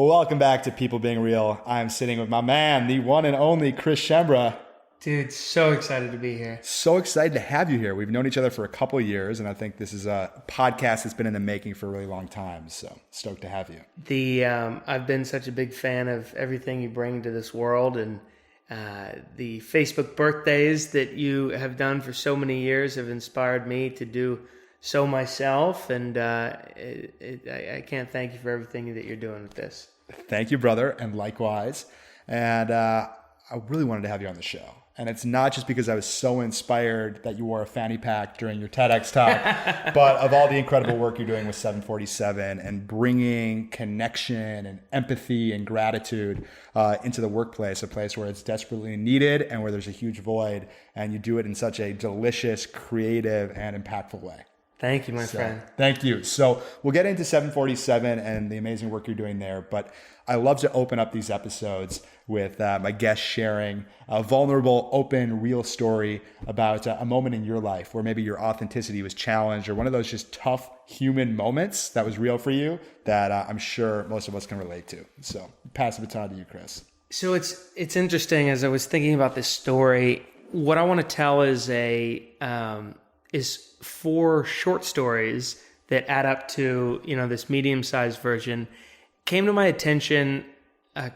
Welcome back to People Being Real. I'm sitting with my man, the one and only Chris Schembra. Dude, so excited to be here. So excited to have you here. We've known each other for a couple of years, and I think this is a podcast that's been in the making for a really long time. So stoked to have you. I've been such a big fan of everything you bring to this world, and the Facebook birthdays that you have done for so many years have inspired me to do so myself, and I can't thank you for everything that you're doing with this. Thank you, brother, and likewise. And I really wanted to have you on the show. And it's not just because I was so inspired that you wore a fanny pack during your TEDx talk, but of all the incredible work you're doing with 747 and bringing connection and empathy and gratitude into the workplace, a place where it's desperately needed and where there's a huge void. And you do it in such a delicious, creative, and impactful way. Thank you, my friend. Thank you. So we'll get into 747 and the amazing work you're doing there. But I love to open up these episodes with my guests sharing a vulnerable, open, real story about a moment in your life where maybe your authenticity was challenged or one of those just tough human moments that was real for you that I'm sure most of us can relate to. So pass the baton to you, Chris. So it's interesting. As I was thinking about this story, what I want to tell is is 4 short stories that add up to, this medium-sized version. Came to my attention a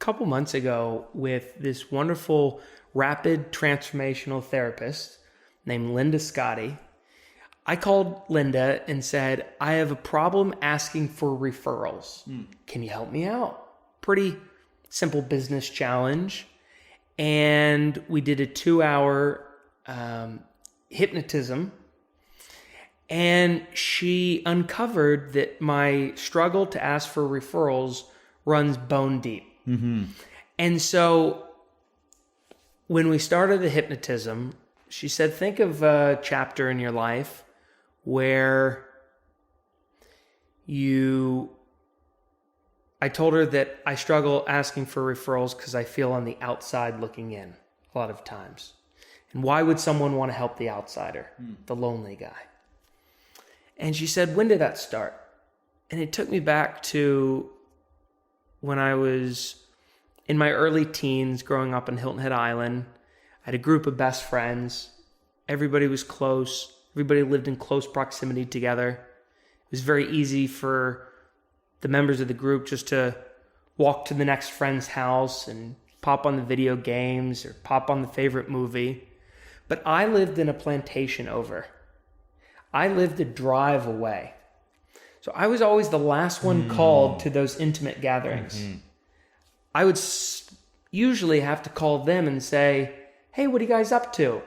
couple months ago with this wonderful rapid transformational therapist named Linda Scotti. I called Linda and said, I have a problem asking for referrals. Can you help me out? Pretty simple business challenge. And we did a 2-hour hypnotism. And she uncovered that my struggle to ask for referrals runs bone deep. Mm-hmm. And so when we started the hypnotism, she said, think of a chapter in your life where I told her that I struggle asking for referrals because I feel on the outside looking in a lot of times. And why would someone want to help the outsider, the lonely guy? And she said, when did that start? And it took me back to when I was in my early teens, growing up on Hilton Head Island. I had a group of best friends. Everybody was close. Everybody lived in close proximity together. It was very easy for the members of the group just to walk to the next friend's house and pop on the video games or pop on the favorite movie. But I lived in a plantation over. I lived a drive away. So I was always the last one called to those intimate gatherings. Mm-hmm. I would usually have to call them and say, hey, what are you guys up to?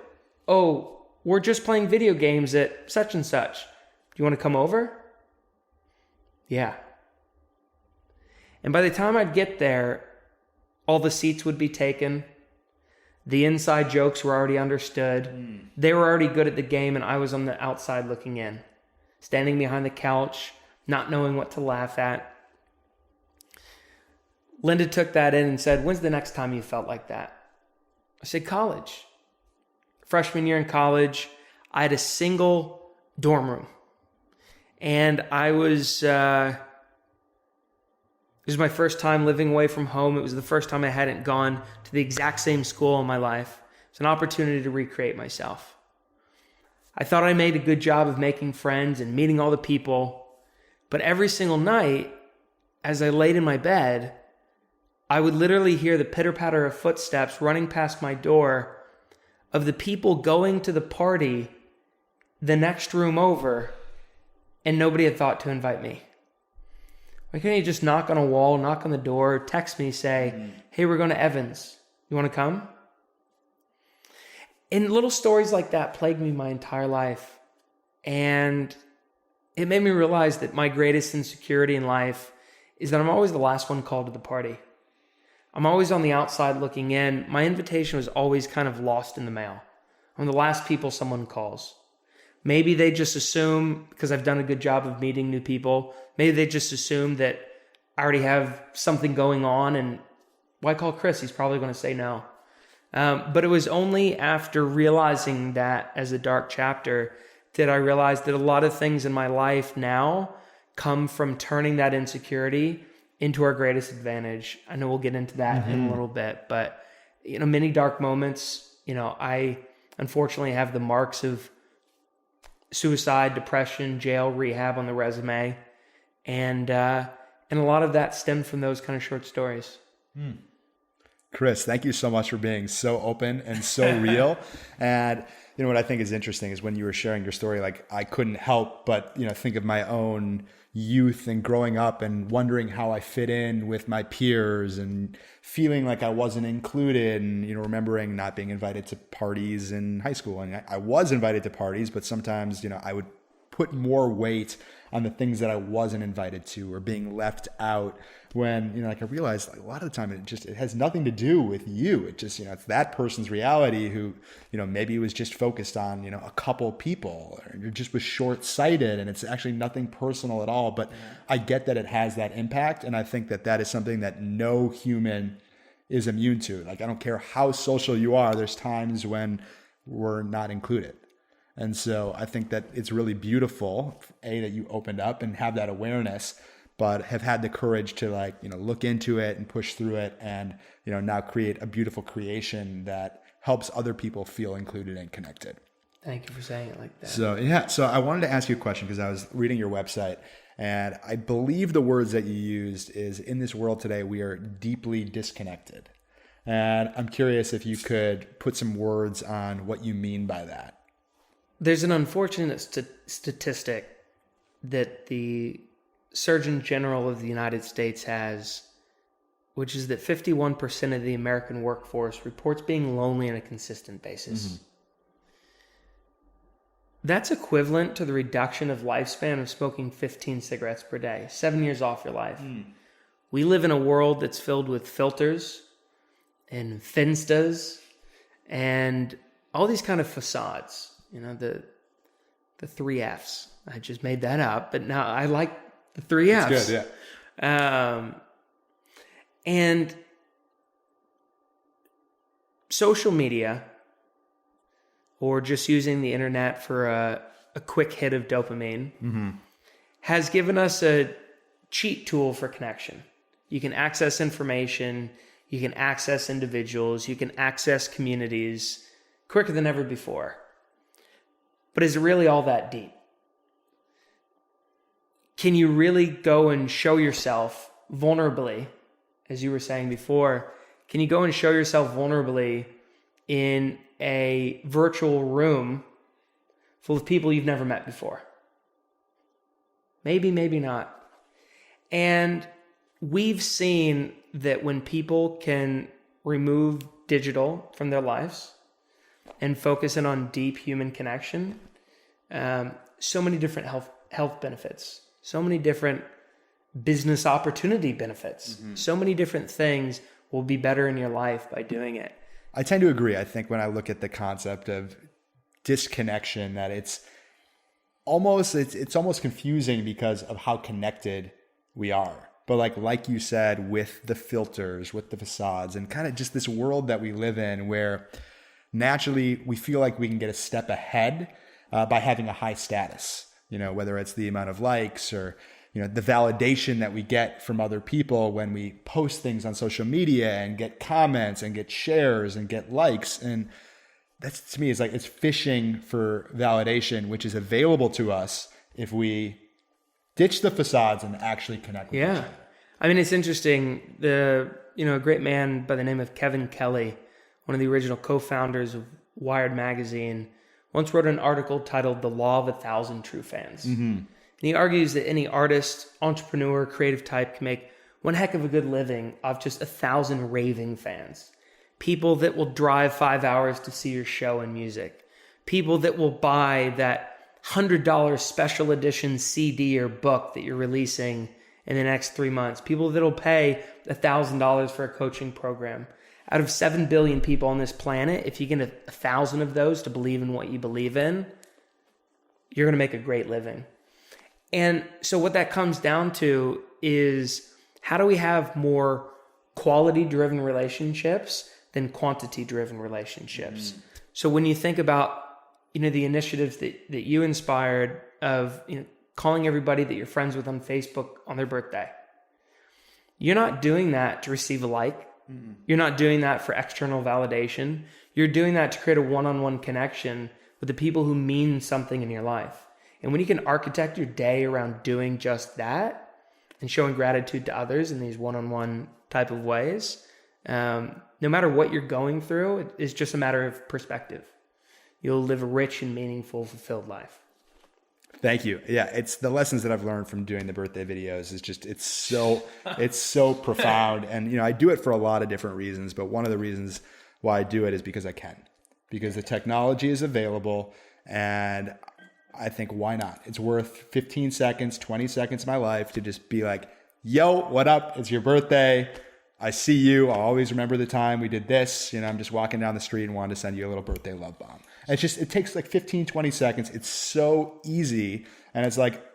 Oh, we're just playing video games at such and such. Do you want to come over? Yeah. And by the time I'd get there, all the seats would be taken. The inside jokes were already understood. They were already good at the game, and I was on the outside looking in, standing behind the couch, not knowing what to laugh at. Linda took that in and said, when's the next time you felt like that? I said, college. Freshman year in college, I had a single dorm room. And it was my first time living away from home. It was the first time I hadn't gone to the exact same school in my life. It's an opportunity to recreate myself. I thought I made a good job of making friends and meeting all the people. But every single night, as I laid in my bed, I would literally hear the pitter-patter of footsteps running past my door of the people going to the party the next room over, and nobody had thought to invite me. Why can't you just knock on a wall, knock on the door, text me, say, hey, we're going to Evans. You want to come? And little stories like that plagued me my entire life. And it made me realize that my greatest insecurity in life is that I'm always the last one called to the party. I'm always on the outside looking in. My invitation was always kind of lost in the mail. I'm the last people someone calls. Maybe they just assume, because I've done a good job of meeting new people, maybe they just assume that I already have something going on, and why call Chris? He's probably going to say no. But it was only after realizing that as a dark chapter that I realized that a lot of things in my life now come from turning that insecurity into our greatest advantage. I know we'll get into that in a little bit, but many dark moments. I unfortunately have the marks of suicide, depression, jail, rehab on the resume, and a lot of that stemmed from those kind of short stories. Chris, thank you so much for being so open and so real. And what I think is interesting is when you were sharing your story, like I couldn't help but think of my own youth and growing up and wondering how I fit in with my peers and feeling like I wasn't included, and remembering not being invited to parties in high school. And I was invited to parties, but sometimes I would put more weight on the things that I wasn't invited to or being left out, when I realized a lot of the time it has nothing to do with you. It just it's that person's reality who maybe was just focused on a couple people, or just was short-sighted, and it's actually nothing personal at all. But I get that it has that impact, and I think that is something that no human is immune to. Like, I don't care how social you are, there's times when we're not included. And so I think that it's really beautiful, that you opened up and have that awareness, but have had the courage to look into it and push through it, and now create a beautiful creation that helps other people feel included and connected. Thank you for saying it like that. So I wanted to ask you a question, because I was reading your website, and I believe the words that you used is, in this world today, we are deeply disconnected. And I'm curious if you could put some words on what you mean by that. There's an unfortunate statistic that the Surgeon General of the United States has, which is that 51% of the American workforce reports being lonely on a consistent basis. That's equivalent to the reduction of lifespan of smoking 15 cigarettes per day, 7 years off your life. We live in a world that's filled with filters and finstas and all these kind of facades. The 3 Fs. I just made that up, but now I like the 3 Fs. That's good, yeah. And social media, or just using the internet for a quick hit of dopamine, has given us a cheat tool for connection. You can access information, you can access individuals, you can access communities quicker than ever before. But is it really all that deep? Can you really go and show yourself vulnerably, as you were saying before? Can you go and show yourself vulnerably in a virtual room full of people you've never met before? Maybe, maybe not. And we've seen that when people can remove digital from their lives and focus in on deep human connection, so many different health benefits, so many different business opportunity benefits, so many different things will be better in your life by doing it. I tend to agree. I think when I look at the concept of disconnection, that it's almost confusing because of how connected we are. But like you said, with the filters, with the facades, and kind of just this world that we live in, where naturally we feel like we can get a step ahead by having a high status, whether it's the amount of likes or, the validation that we get from other people when we post things on social media and get comments and get shares and get likes. And that's, to me, it's fishing for validation, which is available to us if we ditch the facades and actually connect with each other. I mean, it's interesting. A great man by the name of Kevin Kelly, one of the original co-founders of Wired magazine, once wrote an article titled "The Law of 1,000 True Fans." And he argues that any artist, entrepreneur, creative type can make one heck of a good living off just 1,000 raving fans. People that will drive 5 hours to see your show and music. People that will buy that $100 special edition CD or book that you're releasing in the next 3 months. People that'll pay $1,000 for a coaching program. Out of 7 billion people on this planet, if you get 1,000 of those to believe in what you believe in, you're going to make a great living. And so what that comes down to is, how do we have more quality-driven relationships than quantity-driven relationships? So when you think about, the initiatives that you inspired of, calling everybody that you're friends with on Facebook on their birthday, You're not doing that to receive a like. You're not doing that for external validation. You're doing that to create a one-on-one connection with the people who mean something in your life. And when you can architect your day around doing just that and showing gratitude to others in these one-on-one type of ways, no matter what you're going through, it's just a matter of perspective. You'll live a rich and meaningful, fulfilled life. Thank you. Yeah, it's the lessons that I've learned from doing the birthday videos is just it's so profound. And I do it for a lot of different reasons, but one of the reasons why I do it is because I can. Because the technology is available, and I think, why not? It's worth 15 seconds, 20 seconds of my life to just be like, yo, what up? It's your birthday. I see you. I'll always remember the time we did this. I'm just walking down the street and wanted to send you a little birthday love bomb. And it takes like 15, 20 seconds. It's so easy. And it's like,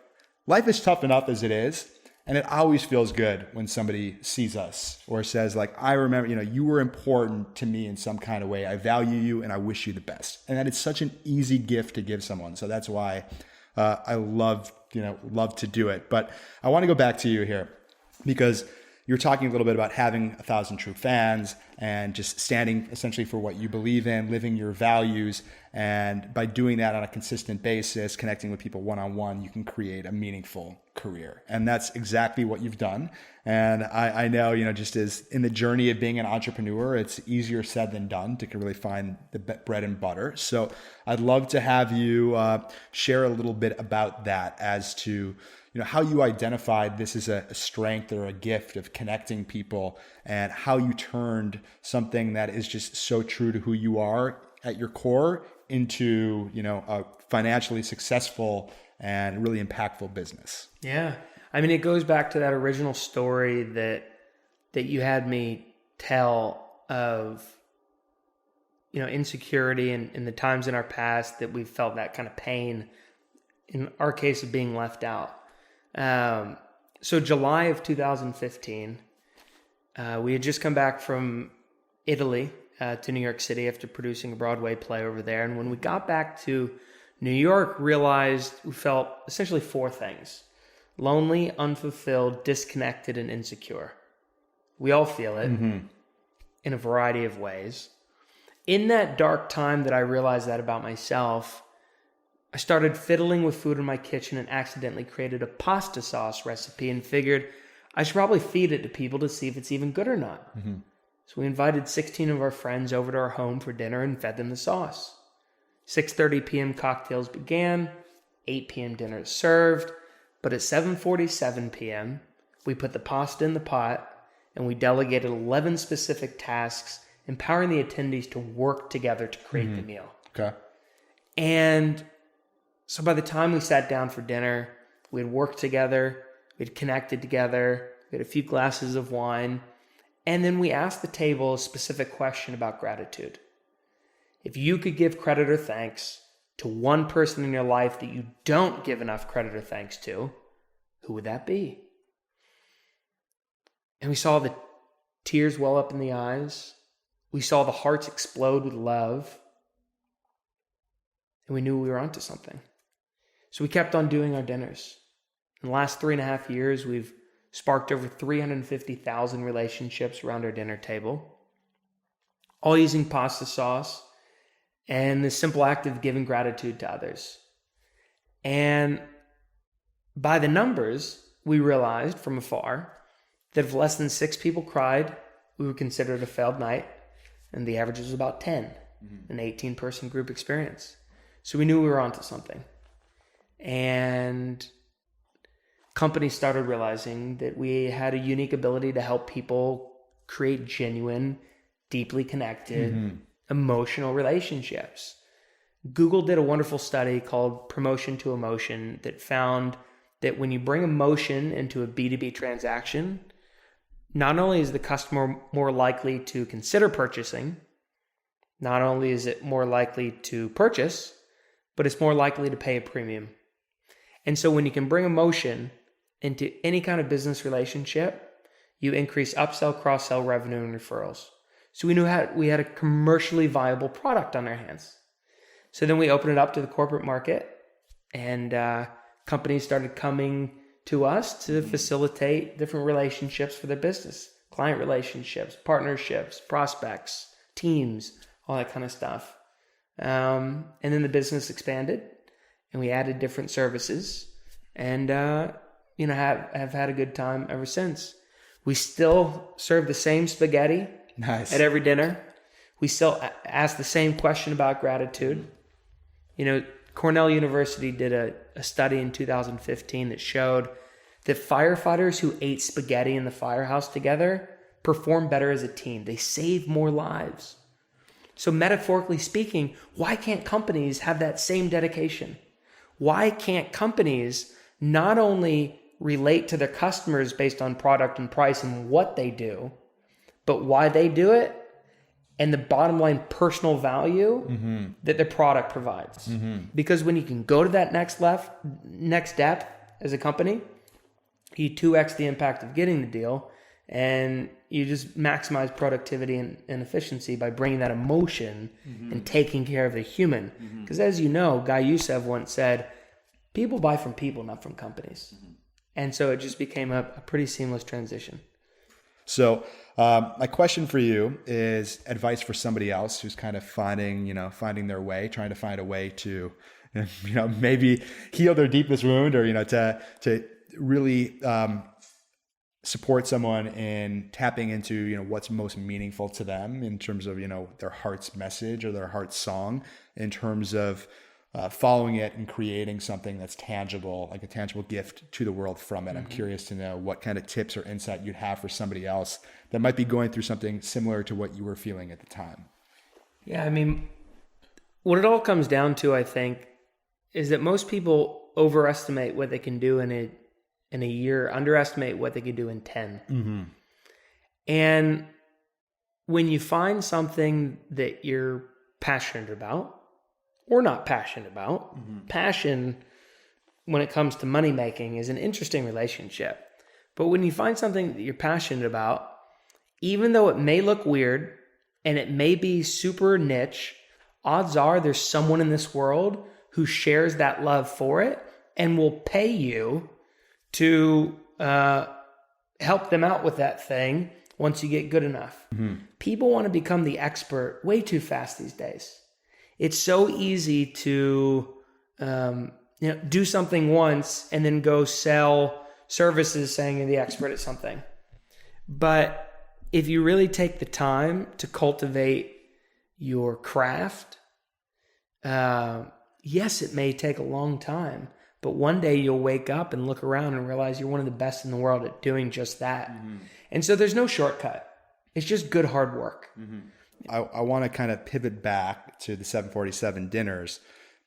life is tough enough as it is. And it always feels good when somebody sees us or says like, I remember, you were important to me in some kind of way. I value you and I wish you the best. And that it's such an easy gift to give someone. So that's why I love to do it. But I want to go back to you here because you're talking a little bit about having 1,000 true fans and just standing essentially for what you believe in, living your values. And by doing that on a consistent basis, connecting with people one-on-one, you can create a meaningful career. And that's exactly what you've done. And I know, just as in the journey of being an entrepreneur, it's easier said than done to really find the bread and butter. So I'd love to have you share a little bit about that as to how you identified this as a strength or a gift of connecting people and how you turned something that is just so true to who you are at your core into, a financially successful and really impactful business. Yeah. I mean, it goes back to that original story that you had me tell of, insecurity and the times in our past that we've felt that kind of pain, in our case of being left out. So July of 2015, we had just come back from Italy to New York City after producing a Broadway play over there. And when we got back to New York, realized we felt essentially four things: lonely, unfulfilled, disconnected, and insecure. We all feel it in a variety of ways. In that dark time that I realized that about myself, I started fiddling with food in my kitchen and accidentally created a pasta sauce recipe and figured I should probably feed it to people to see if it's even good or not. So we invited 16 of our friends over to our home for dinner and fed them the sauce. 6:30 p.m. cocktails began, 8 p.m. dinner served, but at 7:47 p.m., we put the pasta in the pot and we delegated 11 specific tasks, empowering the attendees to work together to create the meal. Okay. And so by the time we sat down for dinner, we had worked together, we had connected together, we had a few glasses of wine, and then we asked the table a specific question about gratitude. If you could give credit or thanks to one person in your life that you don't give enough credit or thanks to, who would that be? And we saw the tears well up in the eyes. We saw the hearts explode with love. And we knew we were onto something. So we kept on doing our dinners. In the last 3.5 years, we've sparked over 350,000 relationships around our dinner table, all using pasta sauce and the simple act of giving gratitude to others. And by the numbers, we realized from afar that if less than 6 people cried, we would consider it a failed night, and the average was about 10, an 18-person group experience. So we knew we were onto something. And companies started realizing that we had a unique ability to help people create genuine, deeply connected, emotional relationships. Google did a wonderful study called Promotion to Emotion that found that when you bring emotion into a B2B transaction, not only is the customer more likely to consider purchasing, not only is it more likely to purchase, but it's more likely to pay a premium. And so when you can bring emotion into any kind of business relationship, you increase upsell, cross-sell revenue and referrals. So we knew we had a commercially viable product on our hands. So then we opened it up to the corporate market, and companies started coming to us to facilitate different relationships for their business, client relationships, partnerships, prospects, teams, all that kind of stuff. And then the business expanded, and we added different services, and have had a good time ever since. We still serve the same spaghetti at every dinner. We still ask the same question about gratitude. Cornell University did a study in 2015 that showed that firefighters who ate spaghetti in the firehouse together perform better as a team. They save more lives. So metaphorically speaking, why can't companies have that same dedication? Why can't companies not only relate to their customers based on product and price and what they do, but why they do it and the bottom line personal value that the product provides? Because when you can go to that next depth as a company, you 2x the impact of getting the deal, and you just maximize productivity and efficiency by bringing that emotion and taking care of the human. Because as you know, Guy Youssef once said, people buy from people, not from companies. And so it just became a pretty seamless transition. So my question for you is advice for somebody else who's kind of finding their way, trying to find a way to, maybe heal their deepest wound, or, to really support someone in tapping into, what's most meaningful to them in terms of, their heart's message or their heart's song, in terms of following it and creating something that's tangible, like a tangible gift to the world from it. I'm curious to know what kind of tips or insight you'd have for somebody else that might be going through something similar to what you were feeling at the time. Yeah, I mean, what it all comes down to, I think, is that most people overestimate what they can do in a year, underestimate what they can do in 10. And when you find something that you're passionate about, or not passionate about. Passion, when it comes to money making, is an interesting relationship. But when you find something that you're passionate about, even though it may look weird and it may be super niche, odds are there's someone in this world who shares that love for it and will pay you to help them out with that thing once you get good enough. People want to become the expert way too fast these days. It's so easy to do something once and then go sell services saying you're the expert at something. But if you really take the time to cultivate your craft, yes, it may take a long time, but one day you'll wake up and look around and realize you're one of the best in the world at doing just that. And so there's no shortcut. It's just good hard work. I want to kind of pivot back to the 747 dinners,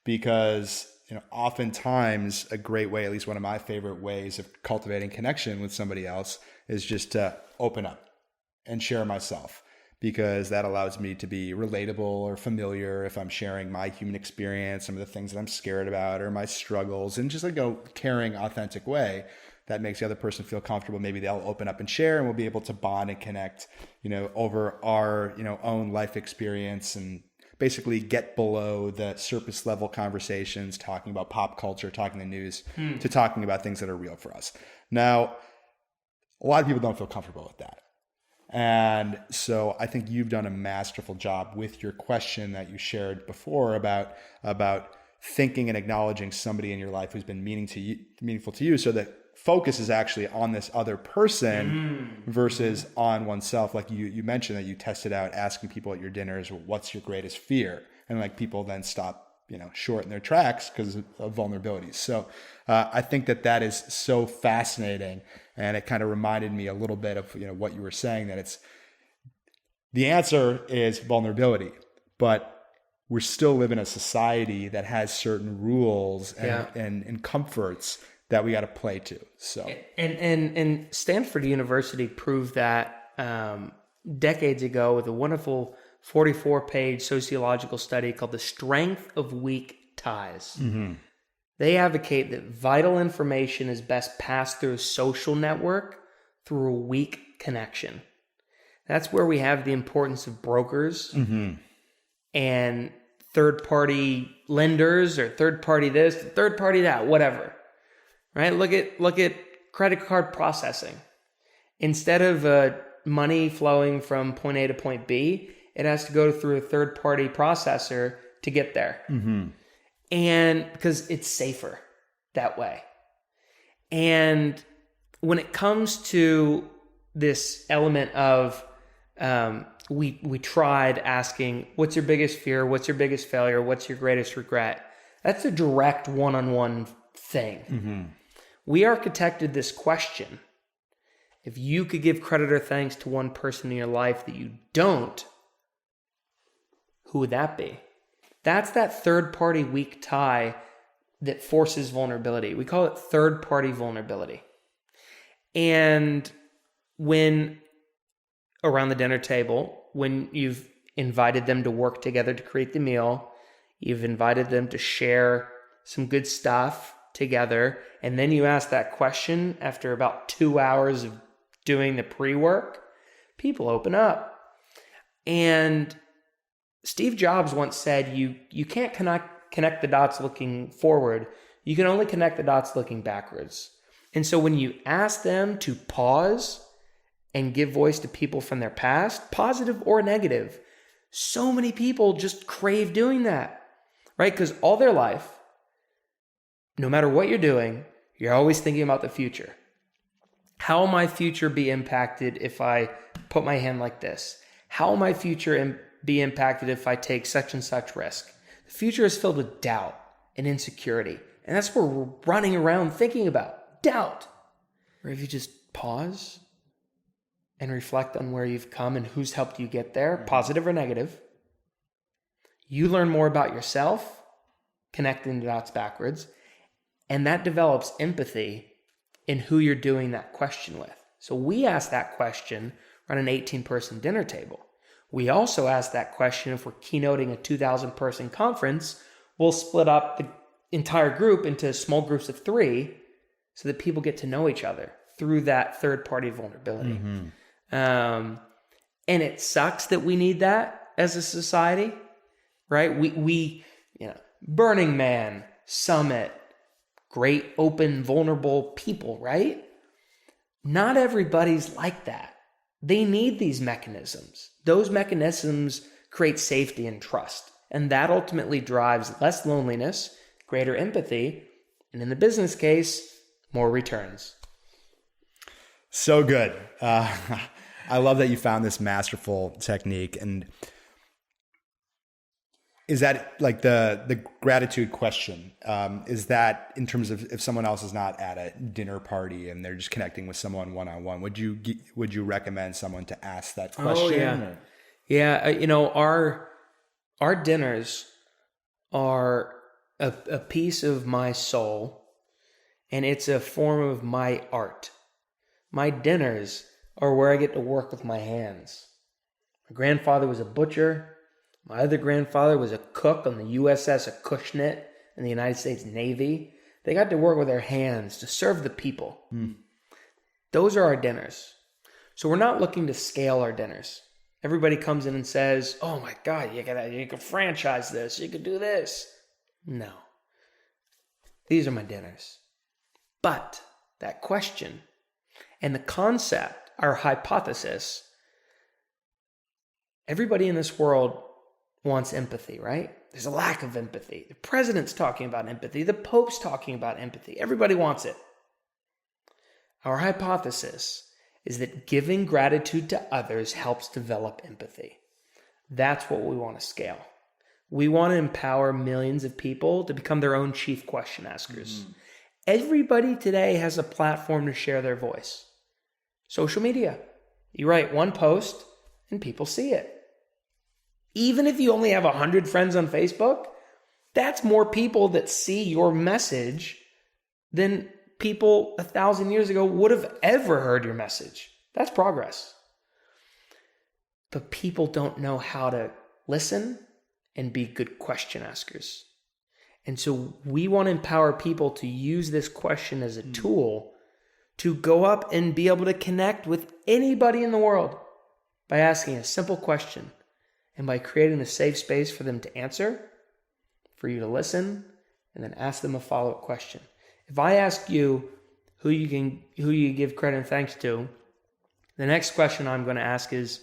because oftentimes a great way, at least one of my favorite ways of cultivating connection with somebody else, is just to open up and share myself, because that allows me to be relatable or familiar if I'm sharing my human experience, some of the things that I'm scared about or my struggles, in just like a caring, authentic way that makes the other person feel comfortable. Maybe they'll open up and share, and we'll be able to bond and connect, over our, own life experience, and basically get below the surface level conversations, talking about pop culture, talking the news, to talking about things that are real for us. Now, a lot of people don't feel comfortable with that. And so I think you've done a masterful job with your question that you shared before about thinking and acknowledging somebody in your life who's been meaningful to you, so that focus is actually on this other person versus on oneself. Like you mentioned that you tested out asking people at your dinners, what's your greatest fear? And like people then stop, short in their tracks because of vulnerabilities. So I think that is so fascinating. And it kind of reminded me a little bit of, what you were saying, that the answer is vulnerability, but we're still living in a society that has certain rules and comforts that we got to play to. So and Stanford University proved that decades ago with a wonderful 44-page sociological study called The Strength of Weak Ties. They advocate that vital information is best passed through a social network, through a weak connection. That's where we have the importance of brokers and third-party lenders, or third-party this, third-party that, whatever. Right? Look at credit card processing. Instead of money flowing from point A to point B, it has to go through a third-party processor to get there. Mm-hmm. And because it's safer that way. And when it comes to this element of we tried asking, what's your biggest fear? What's your biggest failure? What's your greatest regret? That's a direct one-on-one thing. Mm-hmm. We architected this question. If you could give credit or thanks to one person in your life that you don't, who would that be? That's that third-party weak tie that forces vulnerability. We call it third-party vulnerability. And when around the dinner table, when you've invited them to work together to create the meal, you've invited them to share some good stuff together, and then you ask that question after about 2 hours of doing the pre-work, people open up. And Steve Jobs once said, you can't connect the dots looking forward. You can only connect the dots looking backwards. And so when you ask them to pause and give voice to people from their past, positive or negative, so many people just crave doing that, right? Because all their life, no matter what you're doing, you're always thinking about the future. How will my future be impacted if I put my hand like this? How will my future be impacted if I take such and such risk? The future is filled with doubt and insecurity. And that's what we're running around thinking about. Doubt. Or if you just pause and reflect on where you've come and who's helped you get there, positive or negative, you learn more about yourself, connecting the dots backwards, and that develops empathy in who you're doing that question with. So we ask that question around an 18-person dinner table. We also ask that question if we're keynoting a 2,000-person conference. We'll split up the entire group into small groups of 3 so that people get to know each other through that third-party vulnerability. Mm-hmm. And it sucks that we need that as a society, right? We Burning Man, Summit, great, open, vulnerable people, right? Not everybody's like that. They need these mechanisms. Those mechanisms create safety and trust. And that ultimately drives less loneliness, greater empathy, and in the business case, more returns. So good. I love that you found this masterful technique. And is that like the gratitude question? Is that in terms of if someone else is not at a dinner party and they're just connecting with someone one-on-one, would you recommend someone to ask that question? Oh, yeah. Or? Yeah. Our dinners are a piece of my soul, and it's a form of my art. My dinners are where I get to work with my hands. My grandfather was a butcher. My other grandfather was a cook on the USS Acushnet in the United States Navy. They got to work with their hands to serve the people. Those are our dinners. So we're not looking to scale our dinners. Everybody comes in and says, oh my God, you can franchise this. You could do this. No. These are my dinners. But that question and the concept, our hypothesis, everybody in this world wants empathy, right? There's a lack of empathy. The president's talking about empathy. The Pope's talking about empathy. Everybody wants it. Our hypothesis is that giving gratitude to others helps develop empathy. That's what we want to scale. We want to empower millions of people to become their own chief question askers. Mm-hmm. Everybody today has a platform to share their voice. Social media. You write one post and people see it. Even if you only have 100 friends on Facebook, that's more people that see your message than people 1,000 years ago would have ever heard your message. That's progress. But people don't know how to listen and be good question askers. And so we want to empower people to use this question as a tool to go up and be able to connect with anybody in the world by asking a simple question and by creating a safe space for them to answer, for you to listen, and then ask them a follow-up question. If I ask you, who you give credit and thanks to, the next question I'm going to ask is,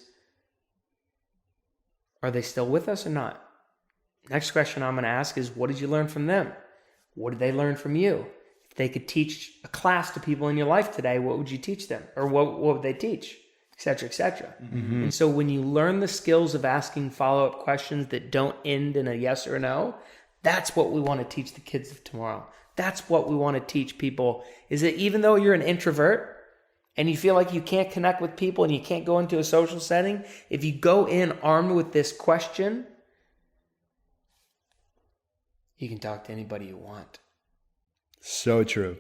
are they still with us or not? Next question I'm going to ask is, what did you learn from them? What did they learn from you? If they could teach a class to people in your life today, what would you teach them? Or what would they teach? Et cetera, et cetera. Mm-hmm. And so when you learn the skills of asking follow-up questions that don't end in a yes or no, that's what we want to teach the kids of tomorrow. That's what we want to teach people, is that even though you're an introvert and you feel like you can't connect with people and you can't go into a social setting, if you go in armed with this question, you can talk to anybody you want. So true.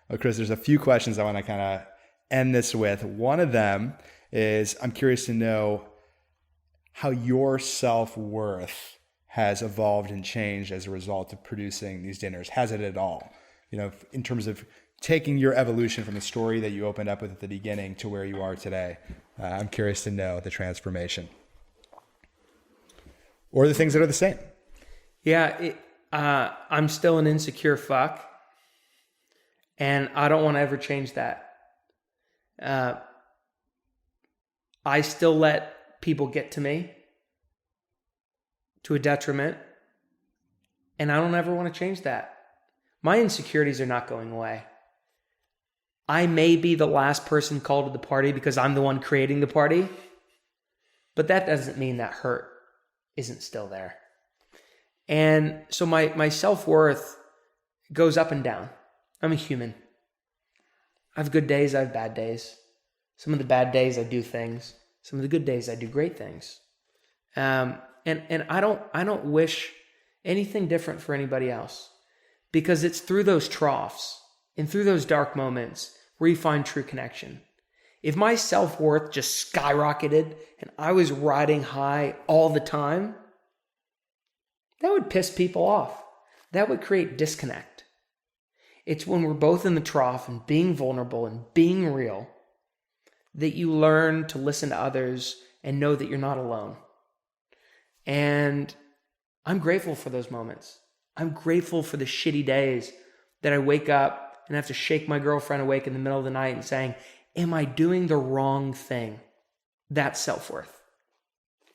Well, Chris, there's a few questions I want to kind of end this with. One of them is, I'm curious to know how your self-worth has evolved and changed as a result of producing these dinners. Has it at all? You know, in terms of taking your evolution from the story that you opened up with at the beginning to where you are today. I'm curious to know the transformation. Or the things that are the same. Yeah, I'm still an insecure fuck. And I don't want to ever change that. I still let people get to me to a detriment. And I don't ever want to change that. My insecurities are not going away. I may be the last person called to the party because I'm the one creating the party. But that doesn't mean that hurt isn't still there. And so my self-worth goes up and down. I'm a human. I have good days, I have bad days. Some of the bad days I do things. Some of the good days I do great things. And I don't wish anything different for anybody else, because it's through those troughs and through those dark moments where you find true connection. If my self-worth just skyrocketed and I was riding high all the time, that would piss people off. That would create disconnect. It's when we're both in the trough and being vulnerable and being real that you learn to listen to others and know that you're not alone. And I'm grateful for those moments. I'm grateful for the shitty days that I wake up and have to shake my girlfriend awake in the middle of the night and saying, am I doing the wrong thing? That's self-worth,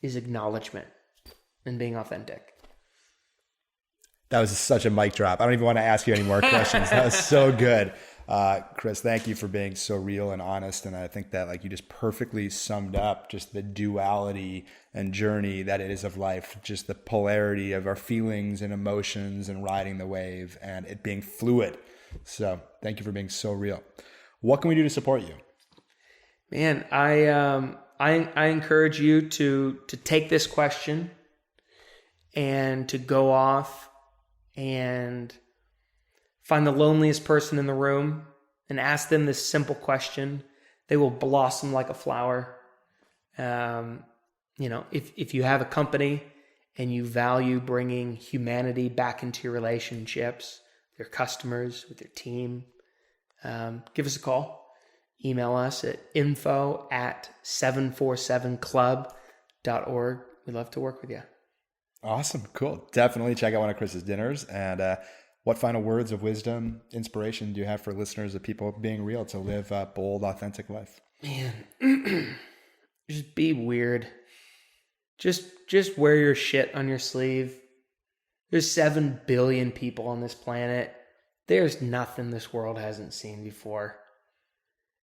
is acknowledgement and being authentic. That was such a mic drop. I don't even want to ask you any more questions. That was so good. Chris, thank you for being so real and honest. And I think that like you just perfectly summed up just the duality and journey that it is of life, just the polarity of our feelings and emotions and riding the wave and it being fluid. So thank you for being so real. What can we do to support you? Man, I encourage you to take this question and to go off and find the loneliest person in the room and ask them this simple question. They will blossom like a flower. If you have a company and you value bringing humanity back into your relationships, your customers, with your team, give us a call. Email us at info@747club.org. We'd love to work with you. Awesome. Cool. Definitely check out one of Chris's dinners. And what final words of wisdom, inspiration do you have for listeners of people being real to live a bold, authentic life? Man, just be weird. Just wear your shit on your sleeve. There's 7 billion people on this planet. There's nothing this world hasn't seen before.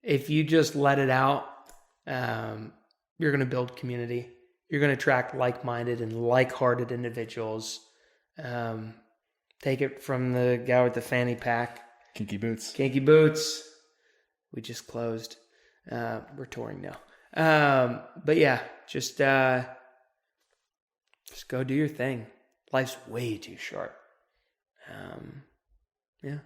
If you just let it out, you're going to build community. You're going to attract like-minded and like-hearted individuals. Take it from the guy with the fanny pack. Kinky Boots. Kinky Boots. We just closed. We're touring now. But yeah, just go do your thing. Life's way too short. Yeah.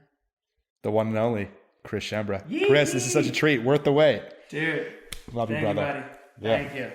The one and only Chris Schembra. Chris, this is such a treat. Worth the wait. Dude. Love you, brother. Thank you, buddy. Yeah. Thank you.